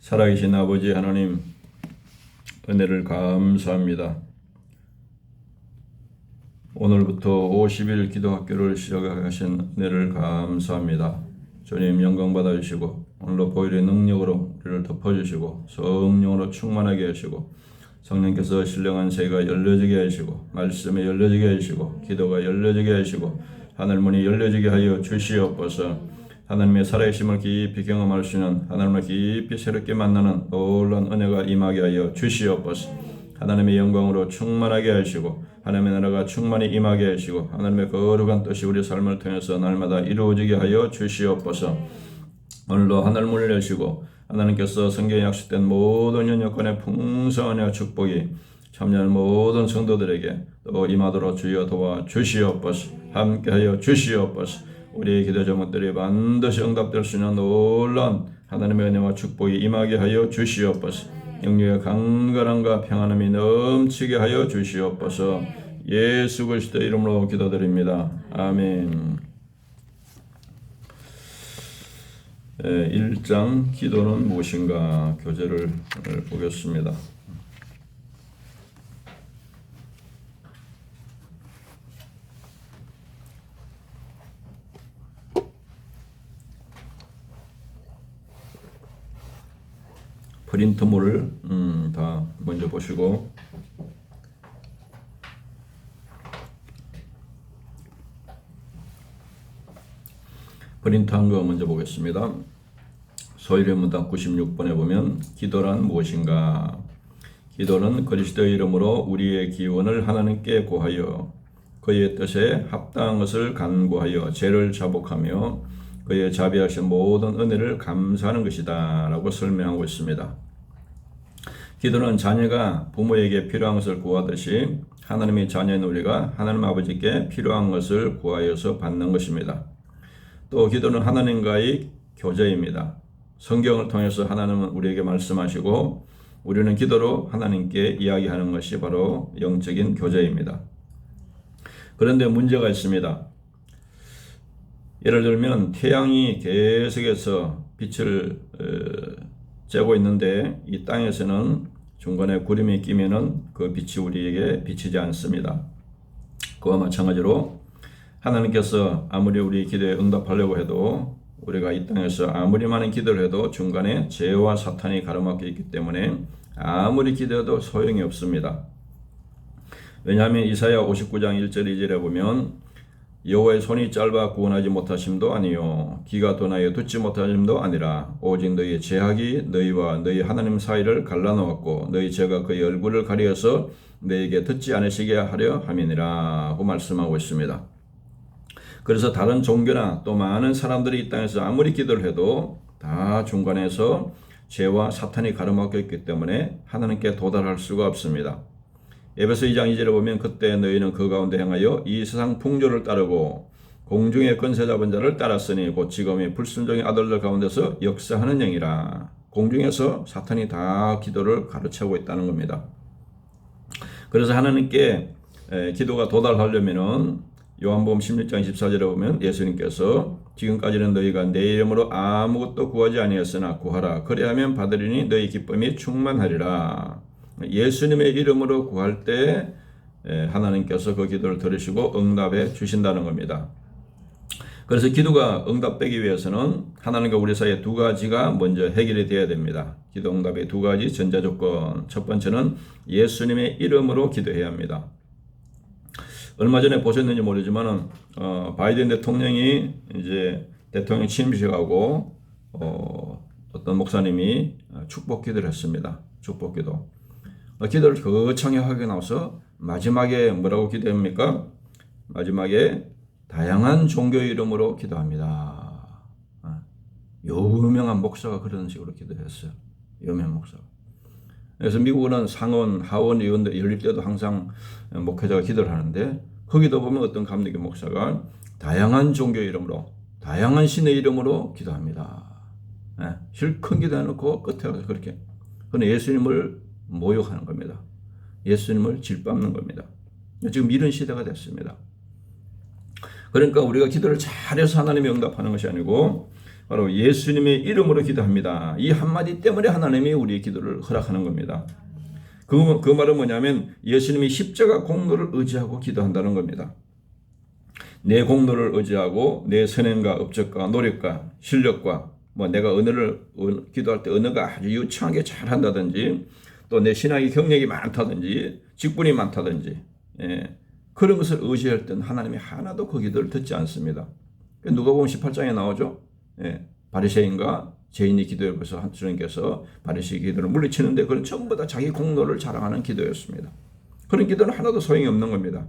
살아계신 아버지 하나님, 은혜를 감사합니다. 오늘부터 50일 기도학교를 시작하신 은혜를 감사합니다. 주님 영광 받아주시고 오늘도 보혈의 능력으로 우리를 덮어주시고 성령으로 충만하게 하시고 성령께서 신령한 새가 열려지게 하시고 말씀에 열려지게 하시고 기도가 열려지게 하시고 하늘문이 열려지게 하여 주시옵소서. 하나님의 살아계심을 깊이 경험할 수 있는 하나님을 깊이 새롭게 만나는 놀라운 은혜가 임하게 하여 주시옵소서. 하나님의 영광으로 충만하게 하시고 하나님의 나라가 충만히 임하게 하시고 하나님의 거룩한 뜻이 우리 삶을 통해서 날마다 이루어지게 하여 주시옵소서. 오늘도 하늘문을 여시고 하나님께서 성경에 약속된 모든 연약권의 풍성한 은혜와 축복이 참여하는 모든 성도들에게 또 임하도록 주여 도와 주시옵소서. 함께하여 주시옵소서. 우리의 기도 제목들이 반드시 응답될 수 있는 놀라운 하나님의 은혜와 축복이 임하게 하여 주시옵소서. 영육의 강건함과 평안함이 넘치게 하여 주시옵소서. 예수 그리스도의 이름으로 기도드립니다. 아멘. 1장 기도는 무엇인가 교재를 보겠습니다. 프린트물을 다 먼저 보시고 프린트한 거 먼저 보겠습니다. 소일의 문답 96번에 보면 기도란 무엇인가? 기도는 그리스도의 이름으로 우리의 기원을 하나님께 구하여 그의 뜻에 합당한 것을 간구하여 죄를 자복하며 그의 자비하신 모든 은혜를 감사하는 것이다 라고 설명하고 있습니다. 기도는 자녀가 부모에게 필요한 것을 구하듯이 하나님의 자녀인 우리가 하나님 아버지께 필요한 것을 구하여서 받는 것입니다. 또 기도는 하나님과의 교제입니다. 성경을 통해서 하나님은 우리에게 말씀하시고 우리는 기도로 하나님께 이야기하는 것이 바로 영적인 교제입니다. 그런데 문제가 있습니다. 예를 들면 태양이 계속해서 빛을 쬐고 있는데 이 땅에서는 중간에 구름이 끼면은 그 빛이 우리에게 비치지 않습니다. 그와 마찬가지로 하나님께서 아무리 우리 기도에 응답하려고 해도 우리가 이 땅에서 아무리 많은 기도를 해도 중간에 죄와 사탄이 가로막혀 있기 때문에 아무리 기도해도 소용이 없습니다. 왜냐하면 이사야 59장 1절 2절에 보면 여호와의 손이 짧아 구원하지 못하심도 아니요 귀가 둔하여 듣지 못하심도 아니라 오직 너희의 죄악이 너희와 너희 하나님 사이를 갈라놓았고 너희 죄가 그의 얼굴을 가리어서 너희에게 듣지 않으시게 하려 함이니라 하고 말씀하고 있습니다. 그래서 다른 종교나 또 많은 사람들이 이 땅에서 아무리 기도를 해도 다 중간에서 죄와 사탄이 가로막혀 있기 때문에 하나님께 도달할 수가 없습니다. 에베소 2장 2절에 보면 그때 너희는 그 가운데 행하여 이 세상 풍조를 따르고 공중의 권세 잡은 자를 따랐으니 곧 지금의 불순종의 아들들 가운데서 역사하는 영이라. 공중에서 사탄이 다 기도를 가르치고 있다는 겁니다. 그래서 하나님께 기도가 도달하려면은 요한복음 16장 24절에 보면 예수님께서 지금까지는 너희가 내 이름으로 아무것도 구하지 아니했으나 구하라 그리하면 받으리니 너희 기쁨이 충만하리라. 예수님의 이름으로 구할 때 하나님께서 그 기도를 들으시고 응답해 주신다는 겁니다. 그래서 기도가 응답되기 위해서는 하나님과 우리 사이에 두 가지가 먼저 해결이 되어야 됩니다. 기도 응답의 두 가지 전자조건. 첫 번째는 예수님의 이름으로 기도해야 합니다. 얼마 전에 보셨는지 모르지만은 바이든 대통령이 이제 대통령 취임식하고 어떤 목사님이 축복 기도를 했습니다. 축복 기도. 기도를 거창하게 하게 나와서 마지막에 뭐라고 기도합니까? 마지막에 다양한 종교의 이름으로 기도합니다. 유명한 목사가 그런 식으로 기도했어요. 유명한 목사가. 그래서 미국은 상원, 하원 의원들 열릴 때도 항상 목회자가 기도를 하는데 거기도 보면 어떤 감리교 목사가 다양한 종교의 이름으로 다양한 신의 이름으로 기도합니다. 실컷 기도해놓고 끝에 가서 그렇게 그는 예수님을 모욕하는 겁니다. 예수님을 질밟는 겁니다. 지금 이런 시대가 됐습니다. 그러니까 우리가 기도를 잘해서 하나님이 응답하는 것이 아니고 바로 예수님의 이름으로 기도합니다. 이 한마디 때문에 하나님이 우리의 기도를 허락하는 겁니다. 그 말은 뭐냐면 예수님이 십자가 공로를 의지하고 기도한다는 겁니다. 내 공로를 의지하고 내 선행과 업적과 노력과 실력과 내가 기도할 때 언어가 아주 유창하게 잘한다든지 또 내 신학의 경력이 많다든지 직분이 많다든지 그런 것을 의지할 때는 하나님이 하나도 그 기도를 듣지 않습니다. 누가복음 18장에 나오죠. 바리새인과 죄인이 기도해서 주님께서 바리새인 기도를 물리치는데 그건 전부 다 자기 공로를 자랑하는 기도였습니다. 그런 기도는 하나도 소용이 없는 겁니다.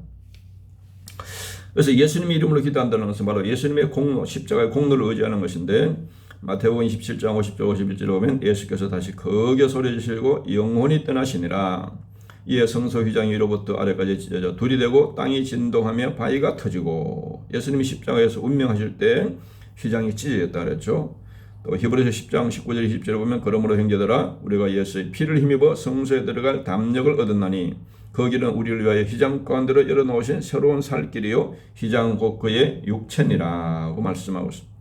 그래서 예수님의 이름으로 기도한다는 것은 바로 예수님의 공로, 십자가의 공로를 의지하는 것인데 마태복음 27장 50절 51절에 보면 예수께서 다시 크게 소리지시고 영혼이 떠나시니라. 이에 성소 휘장 위로부터 아래까지 찢어져 둘이 되고 땅이 진동하며 바위가 터지고 예수님이 십자가에서 운명하실 때 휘장이 찢어졌다 그랬죠. 또 히브리서 10장 19절 20절에 보면 그러므로 형제들아 우리가 예수의 피를 힘입어 성소에 들어갈 담력을 얻었나니 그 길은 우리를 위하여 휘장 가운데로 열어놓으신 새로운 살 길이요 휘장 곧 그의 육체니라고 말씀하고 있습니다.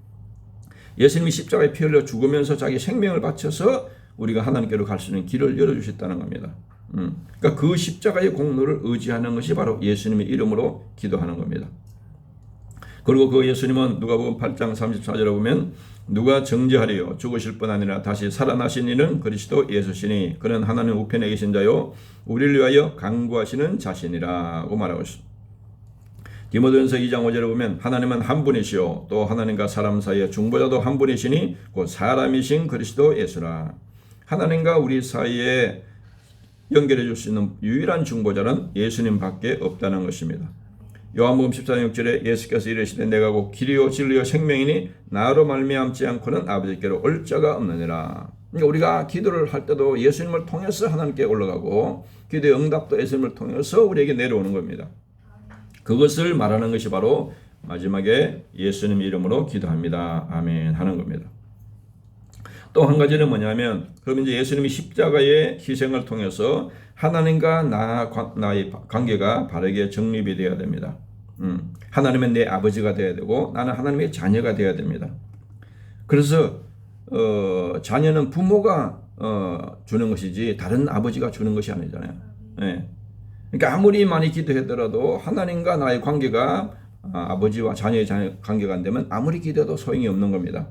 예수님이 십자가에 피 흘려 죽으면서 자기 생명을 바쳐서 우리가 하나님께로 갈 수 있는 길을 열어주셨다는 겁니다. 그러니까 그 십자가의 공로를 의지하는 것이 바로 예수님의 이름으로 기도하는 겁니다. 그리고 그 예수님은 누가복음 8장 34절에 보면 누가 정죄하리요 죽으실 뿐 아니라 다시 살아나신 이는 그리스도 예수시니 그는 하나님 우편에 계신 자요 우리를 위하여 간구하시는 자신이라고 말하고 있습니다. 디모데전서 2장 5절에 보면 하나님은 한 분이시요 또 하나님과 사람 사이의 중보자도 한 분이시니 곧 사람이신 그리스도 예수라. 하나님과 우리 사이에 연결해 줄 수 있는 유일한 중보자는 예수님밖에 없다는 것입니다. 요한복음 14장 6절에 예수께서 이르시되 내가 곧 길이요 진리요 생명이니 나로 말미암지 않고는 아버지께로 올 자가 없느니라. 그러니까 우리가 기도를 할 때도 예수님을 통해서 하나님께 올라가고 기도의 응답도 예수님을 통해서 우리에게 내려오는 겁니다. 그것을 말하는 것이 바로 마지막에 예수님 이름으로 기도합니다. 아멘 하는 겁니다. 또 한 가지는 뭐냐면 그럼 이제 예수님이 십자가의 희생을 통해서 하나님과 나의 관계가 바르게 정립이 되어야 됩니다. 하나님은 내 아버지가 되어야 되고 나는 하나님의 자녀가 되어야 됩니다. 그래서 자녀는 부모가 주는 것이지 다른 아버지가 주는 것이 아니잖아요. 그러니까 아무리 많이 기도하더라도 하나님과 나의 관계가 아버지와 자녀의 관계가 안 되면 아무리 기도해도 소용이 없는 겁니다.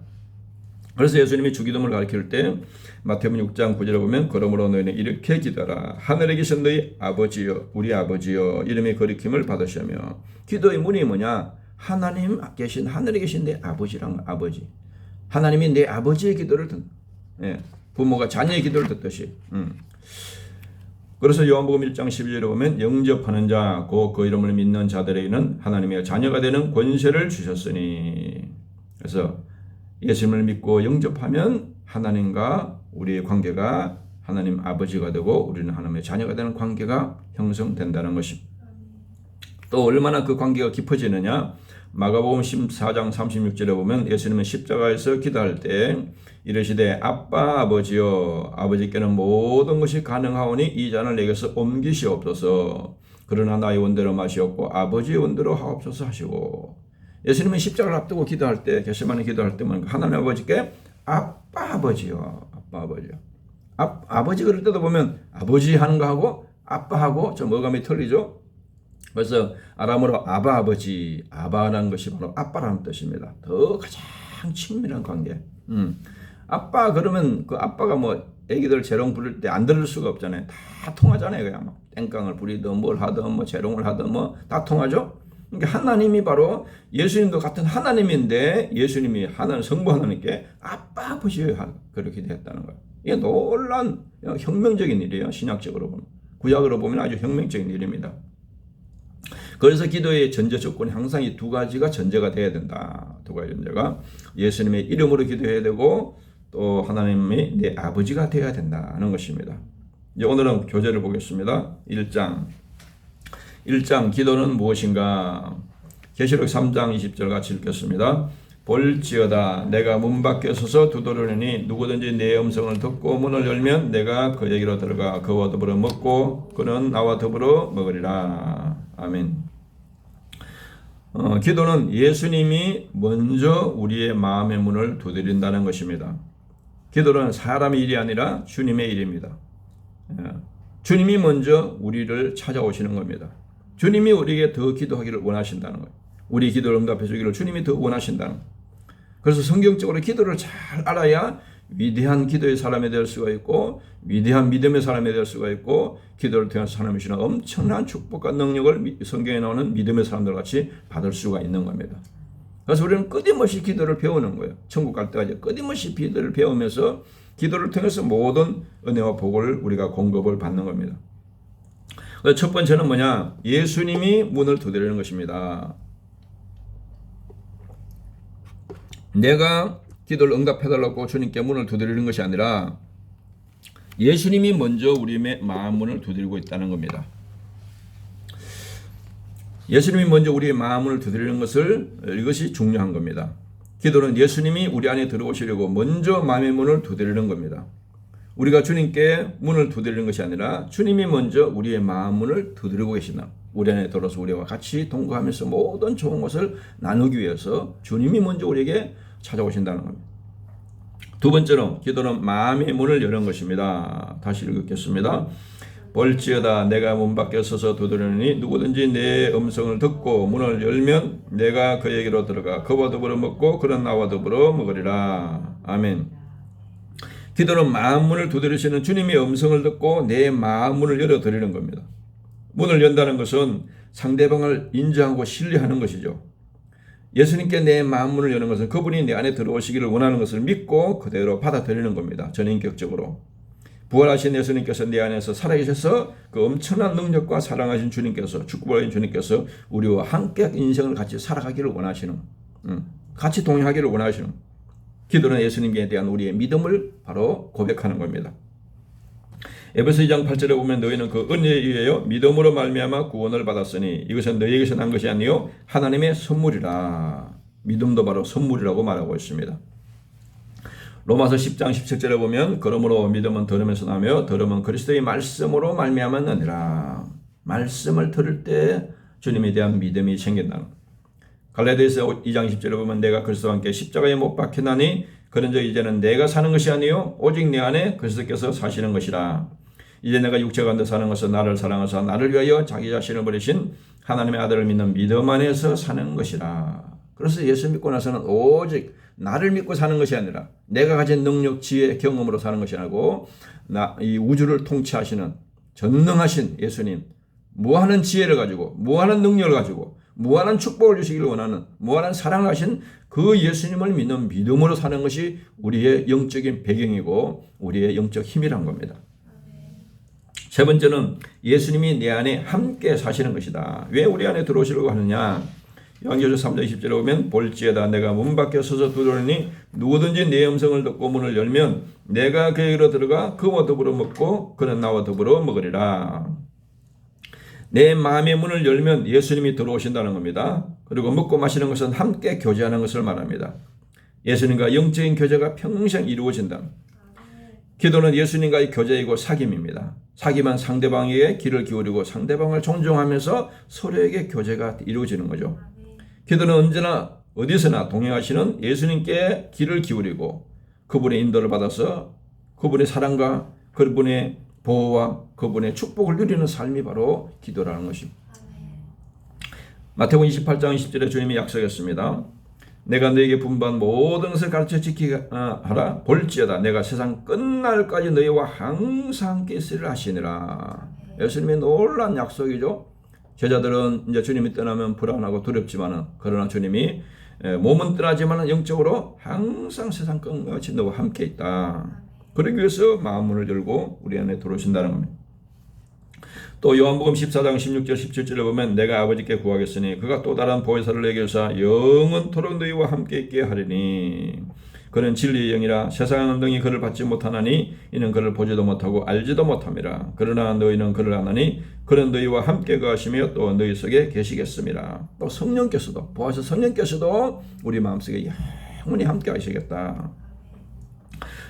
그래서 예수님이 주기도문을 가르칠 때 마태복음 6장 9절에 보면 그러므로 너희는 이렇게 기도하라. 하늘에 계신 너희 아버지여 우리 아버지여 이름의 거리킴을 받으시며 기도의 문이 뭐냐? 하나님 계신 하늘에 계신 내 아버지랑 아버지. 하나님이 내 아버지의 기도를 부모가 자녀의 기도를 듣듯이. 그래서 요한복음 1장 12절에 보면 영접하는 자, 그 이름을 믿는 자들에게는 하나님의 자녀가 되는 권세를 주셨으니. 그래서 예수님을 믿고 영접하면 하나님과 우리의 관계가 하나님 아버지가 되고 우리는 하나님의 자녀가 되는 관계가 형성된다는 것입니다. 또 얼마나 그 관계가 깊어지느냐? 마가복음 14장 36절에 보면 예수님은 십자가에서 기도할 때 이르시되 아빠 아버지여 아버지께는 모든 것이 가능하오니 이 잔을 내게서 옮기시옵소서. 그러나 나의 원대로 마시옵고 아버지의 원대로 하옵소서 하시고 예수님은 십자가를 앞두고 기도할 때 겟세마네 기도할 때만 하나님 아버지께 아빠 아버지요 아빠 아버지요 아버지 그럴 때도 보면 아버지 하는 거하고 아빠하고 좀 어감이 틀리죠. 그래서 아람어로 아바 아버지 아바라는 것이 바로 아빠라는 뜻입니다. 더 가장 친밀한 관계. 아빠 그러면 그 아빠가 애기들 재롱 부릴 때 안 들을 수가 없잖아요. 다 통하잖아요. 그냥 땡깡을 부리든 뭘 하든 재롱을 하든 다 통하죠. 그러니까 하나님이 바로 예수님도 같은 하나님인데 예수님이 하나님 성부 하나님께 아빠 아버지여 그렇게 됐다는 거예요. 이게 놀란 혁명적인 일이에요. 신약적으로 보면 구약으로 보면 아주 혁명적인 일입니다. 그래서 기도의 전제 조건이 항상 이 두 가지가 전제가 돼야 된다. 두 가지 전제가 예수님의 이름으로 기도해야 되고 또 하나님이 내 아버지가 되어야 된다는 것입니다. 이제 오늘은 교재를 보겠습니다. 1장 기도는 무엇인가? 계시록 3장 20절 같이 읽겠습니다. 볼지어다 내가 문 밖에 서서 두드리니 누구든지 내 음성을 듣고 문을 열면 내가 그에게로 들어가 그와 더불어 먹고 그는 나와 더불어 먹으리라. 아멘. 기도는 예수님이 먼저 우리의 마음의 문을 두드린다는 것입니다. 기도는 사람의 일이 아니라 주님의 일입니다. 주님이 먼저 우리를 찾아오시는 겁니다. 주님이 우리에게 더 기도하기를 원하신다는 거예요. 우리 기도를 응답해 주기를 주님이 더 원하신다는 거예요. 그래서 성경적으로 기도를 잘 알아야 위대한 기도의 사람이 될 수가 있고 위대한 믿음의 사람이 될 수가 있고 기도를 통해서 하나님이 주시는 엄청난 축복과 능력을 성경에 나오는 믿음의 사람들 같이 받을 수가 있는 겁니다. 그래서 우리는 끊임없이 기도를 배우는 거예요. 천국 갈 때까지 끊임없이 기도를 배우면서 기도를 통해서 모든 은혜와 복을 우리가 공급을 받는 겁니다. 첫 번째는 뭐냐? 예수님이 문을 두드리는 것입니다. 내가 기도를 응답해달라고 주님께 문을 두드리는 것이 아니라 예수님이 먼저 우리의 마음 문을 두드리고 있다는 겁니다. 예수님이 먼저 우리의 마음을 두드리는 이것이 중요한 겁니다. 기도는 예수님이 우리 안에 들어오시려고 먼저 마음의 문을 두드리는 겁니다. 우리가 주님께 문을 두드리는 것이 아니라 주님이 먼저 우리의 마음 문을 두드리고 계시나 우리 안에 들어서 우리와 같이 동거하면서 모든 좋은 것을 나누기 위해서 주님이 먼저 우리에게 찾아오신다는 겁니다. 두 번째로 기도는 마음의 문을 여는 것입니다. 다시 읽겠습니다. 볼지어다 내가 문 밖에 서서 두드리니 누구든지 내 음성을 듣고 문을 열면 내가 그에게로 들어가 그와 더불어 먹고 그는 나와 더불어 먹으리라. 아멘. 기도는 마음 문을 두드리시는 주님의 음성을 듣고 내 마음 문을 열어드리는 겁니다. 문을 연다는 것은 상대방을 인정하고 신뢰하는 것이죠. 예수님께 내 마음 문을 여는 것은 그분이 내 안에 들어오시기를 원하는 것을 믿고 그대로 받아들이는 겁니다. 전인격적으로. 부활하신 예수님께서 내 안에서 살아계셔서 그 엄청난 능력과 사랑하신 주님께서 축복하신 주님께서 우리와 함께 인생을 같이 살아가기를 원하시는 같이 동행하기를 원하시는 기도는 예수님에 대한 우리의 믿음을 바로 고백하는 겁니다. 에베소 2장 8절에 보면 너희는 그 은혜에 의하여 믿음으로 말미암아 구원을 받았으니 이것은 너희에게서 난 것이 아니요 하나님의 선물이라. 믿음도 바로 선물이라고 말하고 있습니다. 로마서 10장 17절에 보면 그러므로 믿음은 들음에서 나며 들음은 그리스도의 말씀으로 말미암았느니라. 말씀을 들을 때 주님에 대한 믿음이 생긴다는 것. 갈라디아서 2장 10절에 보면 내가 그리스도와 함께 십자가에 못 박히나니 그런즉 이제는 내가 사는 것이 아니요 오직 내 안에 그리스도께서 사시는 것이라. 이제 내가 육체가 가운데 사는 것은 나를 사랑하사 나를 위하여 자기 자신을 버리신 하나님의 아들을 믿는 믿음 안에서 사는 것이라. 그래서 예수 믿고 나서는 오직 나를 믿고 사는 것이 아니라 내가 가진 능력, 지혜, 경험으로 사는 것이 아니고 이 우주를 통치하시는 전능하신 예수님, 무한한 지혜를 가지고 무한한 능력을 가지고 무한한 축복을 주시기를 원하는 무한한 사랑을 하신 그 예수님을 믿는 믿음으로 사는 것이 우리의 영적인 배경이고 우리의 영적 힘이란 겁니다. 세 번째는 예수님이 내 안에 함께 사시는 것이다. 왜 우리 안에 들어오시려고 하느냐? 요한계시록 3장 20절에 보면 볼지어다 내가 문 밖에 서서 두드리니 누구든지 내 음성을 듣고 문을 열면 내가 그에게로 들어가 그와 더불어 먹고 그는 나와 더불어 먹으리라. 내 마음의 문을 열면 예수님이 들어오신다는 겁니다. 그리고 먹고 마시는 것은 함께 교제하는 것을 말합니다. 예수님과 영적인 교제가 평생 이루어진다. 기도는 예수님과의 교제이고 사귐입니다. 사귐은 상대방에게 귀를 기울이고 상대방을 존중하면서 서로에게 교제가 이루어지는 거죠. 기도는 언제나 어디서나 동행하시는 예수님께 귀를 기울이고 그분의 인도를 받아서 그분의 사랑과 그분의 보호와 그분의 축복을 누리는 삶이 바로 기도라는 것입니다. 마태복음 28장 20절에 주님이 약속했습니다. 내가 너에게 분부한 모든 것을 가르쳐 지키게 하라. 볼지어다 내가 세상 끝날까지 너희와 항상 함께 있으리라 하시니라. 예수님의 놀라운 약속이죠. 제자들은 이제 주님이 떠나면 불안하고 두렵지만은 그러나 주님이 몸은 떠나지만은 영적으로 항상 세상 끝까지 너와 함께 있다. 그러기 위해서 마음문을 열고 우리 안에 들어오신다는 겁니다. 또 요한복음 14장 16절 17절에 보면 내가 아버지께 구하겠으니 그가 또 다른 보혜사를 내게 주사 영원토록 너희와 함께 있게 하리니 그는 진리의 영이라 세상은 능히 그를 받지 못하나니 이는 그를 보지도 못하고 알지도 못함이라. 그러나 너희는 그를 아나니 그는 너희와 함께 거하시며 또 너희 속에 계시겠음이라. 또 성령께서도 보혜사 성령께서도 우리 마음속에 영원히 함께 하시겠다.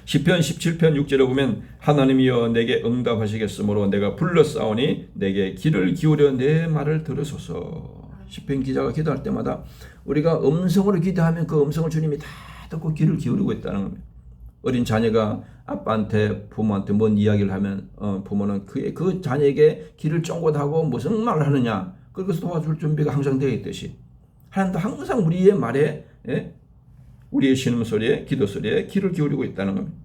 시편 17편 6절에 보면 하나님이여 내게 응답하시겠으므로 내가 불러싸우니 내게 귀를 기울여 내 말을 들으소서. 시편 기자가 기도할 때마다 우리가 음성으로 기도하면 그 음성을 주님이 다 듣고 귀를 기울이고 있다는 겁니다. 어린 자녀가 아빠한테 부모한테 뭔 이야기를 하면 부모는 그 자녀에게 귀를 쫑긋하고 무슨 말을 하느냐 그것을 도와줄 준비가 항상 되어 있듯이 하나님도 항상 우리의 말에 우리의 신음소리에 기도소리에 귀를 기울이고 있다는 겁니다.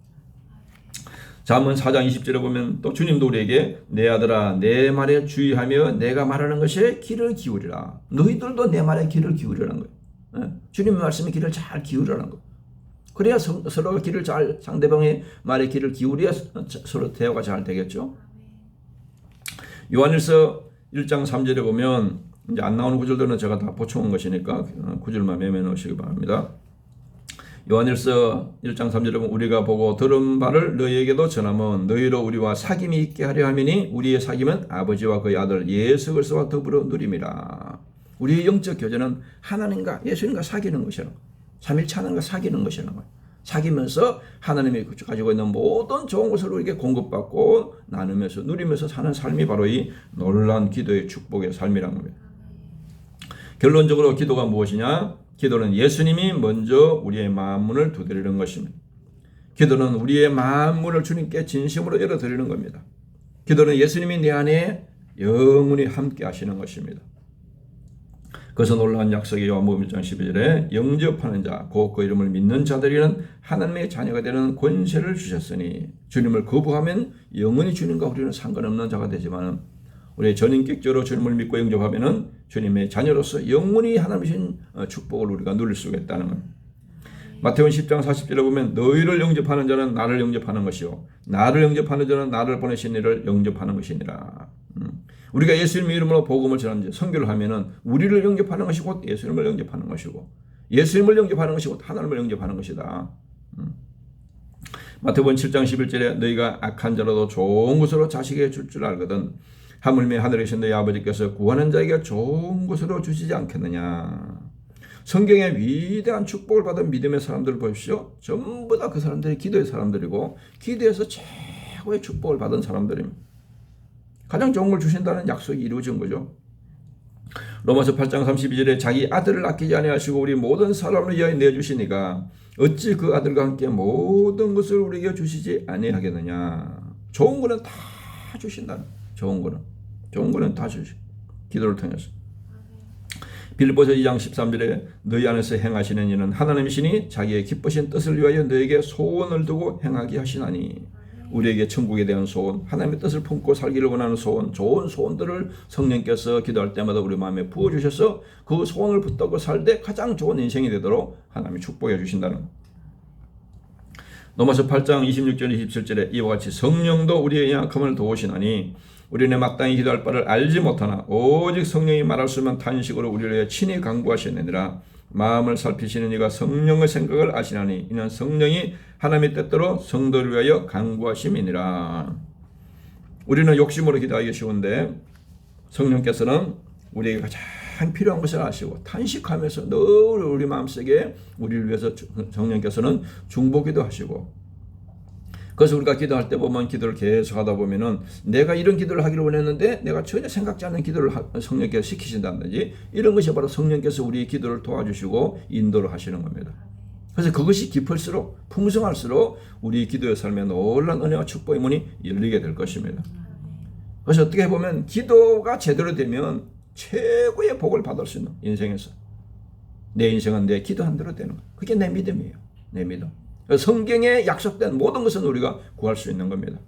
잠언 4장 20절에 보면 또 주님도 우리에게 내 아들아 내 말에 주의하며 내가 말하는 것에 귀를 기울이라. 너희들도 내 말에 귀를 기울이라는 거예요. 주님의 말씀에 귀를 잘 기울이라는 거예요. 그래야 서로가 귀를 잘 상대방의 말에 귀를 기울여야 서로 대화가 잘 되겠죠. 요한일서 1장 3절에 보면 이제 안 나오는 구절들은 제가 다 보충한 것이니까 구절만 매매 넣으시기 바랍니다. 요한일서 1장 3절에 보면 우리가 보고 들은 바를 너희에게도 전하면 너희로 우리와 사귐이 있게 하려 함이니 우리의 사귐은 아버지와 그의 아들 예수 그리스도와 더불어 누림이라. 우리의 영적 교제는 하나님과 예수님과 사귀는 것이라는 거예요. 삼일체 하나님과 사귀는 것이라는 거예요. 사귀면서 하나님이 가지고 있는 모든 좋은 것을 우리에게 공급받고 나누면서 누리면서 사는 삶이 바로 이 놀라운 기도의 축복의 삶이라는 겁니다. 결론적으로 기도가 무엇이냐? 기도는 예수님이 먼저 우리의 마음문을 두드리는 것입니다. 기도는 우리의 마음문을 주님께 진심으로 열어드리는 겁니다. 기도는 예수님이 내 안에 영원히 함께 하시는 것입니다. 그래서 놀라운 약속이 요한복음 1장 12절에 영접하는 자, 곧 그 이름을 믿는 자들에게는 하나님의 자녀가 되는 권세를 주셨으니 주님을 거부하면 영원히 주님과 우리는 상관없는 자가 되지만 우리 전인격적으로 주님을 믿고 영접하면은 주님의 자녀로서 영원히 하나님이신 축복을 우리가 누릴 수가 있다는 겁니다. 마태복음 10장 40절에 보면 너희를 영접하는 자는 나를 영접하는 것이요 나를 영접하는 자는 나를 보내신 이를 영접하는 것이니라. 우리가 예수님의 이름으로 복음을 전하는 선교를 하면은 우리를 영접하는 것이 곧 예수님을 영접하는 것이고 예수님을 영접하는 것이 곧 하나님을 영접하는 것이다. 마태복음 7장 11절에 너희가 악한 자라도 좋은 것으로 자식에게 줄 줄 알거든 하물며 하늘에 계신 너희 아버지께서 구하는 자에게 좋은 것으로 주시지 않겠느냐. 성경의 위대한 축복을 받은 믿음의 사람들을 보십시오. 전부 다 그 사람들이 기도의 사람들이고 기도에서 최고의 축복을 받은 사람들입니다. 가장 좋은 걸 주신다는 약속이 이루어진 거죠. 로마서 8장 32절에 자기 아들을 아끼지 아니하시고 우리 모든 사람을 위하여 내주시니가 어찌 그 아들과 함께 모든 것을 우리에게 주시지 아니하겠느냐. 좋은 거는 다 주신다는 좋은 거는 다 주시. 기도를 통해서. 빌립보서 2장 13절에 너희 안에서 행하시는 이는 하나님이시니 자기의 기쁘신 뜻을 위하여 너에게 소원을 두고 행하게 하시나니 우리에게 천국에 대한 소원, 하나님의 뜻을 품고 살기를 원하는 소원, 좋은 소원들을 성령께서 기도할 때마다 우리 마음에 부어주셔서 그 소원을 붙들고 살 때 가장 좋은 인생이 되도록 하나님이 축복해 주신다는 것. 로마서 8장 26절 27절에 이와 같이 성령도 우리의 연약함을 도우시나니 우리는 마땅히 기도할 바를 알지 못하나 오직 성령이 말할 수 없는 탄식으로 우리를 위해 친히 간구하시느니라. 마음을 살피시는 이가 성령의 생각을 아시나니 이는 성령이 하나님의 뜻대로 성도를 위하여 간구하심이니라. 우리는 욕심으로 기도하기 쉬운데 성령께서는 우리에게 가장 필요한 것을 아시고 탄식하면서 늘 우리 마음속에 우리를 위해서 성령께서는 중보기도 하시고 그래서 우리가 기도할 때 보면 기도를 계속 하다 보면은 내가 이런 기도를 하기를 원했는데 내가 전혀 생각지 않는 기도를 성령께서 시키신다든지 이런 것이 바로 성령께서 우리의 기도를 도와주시고 인도를 하시는 겁니다. 그래서 그것이 깊을수록 풍성할수록 우리 기도의 삶에 놀라운 은혜와 축복의 문이 열리게 될 것입니다. 그래서 어떻게 보면 기도가 제대로 되면 최고의 복을 받을 수 있는 인생에서 내 인생은 내 기도한 대로 되는 거예요. 그게 내 믿음이에요. 내 믿음. 성경에 약속된 모든 것은 우리가 구할 수 있는 겁니다.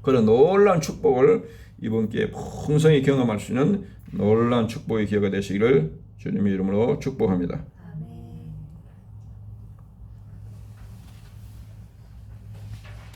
그런 놀라운 축복을 이번 기회에 풍성히 경험할 수 있는 놀라운 축복의 기회가 되시기를 주님의 이름으로 축복합니다.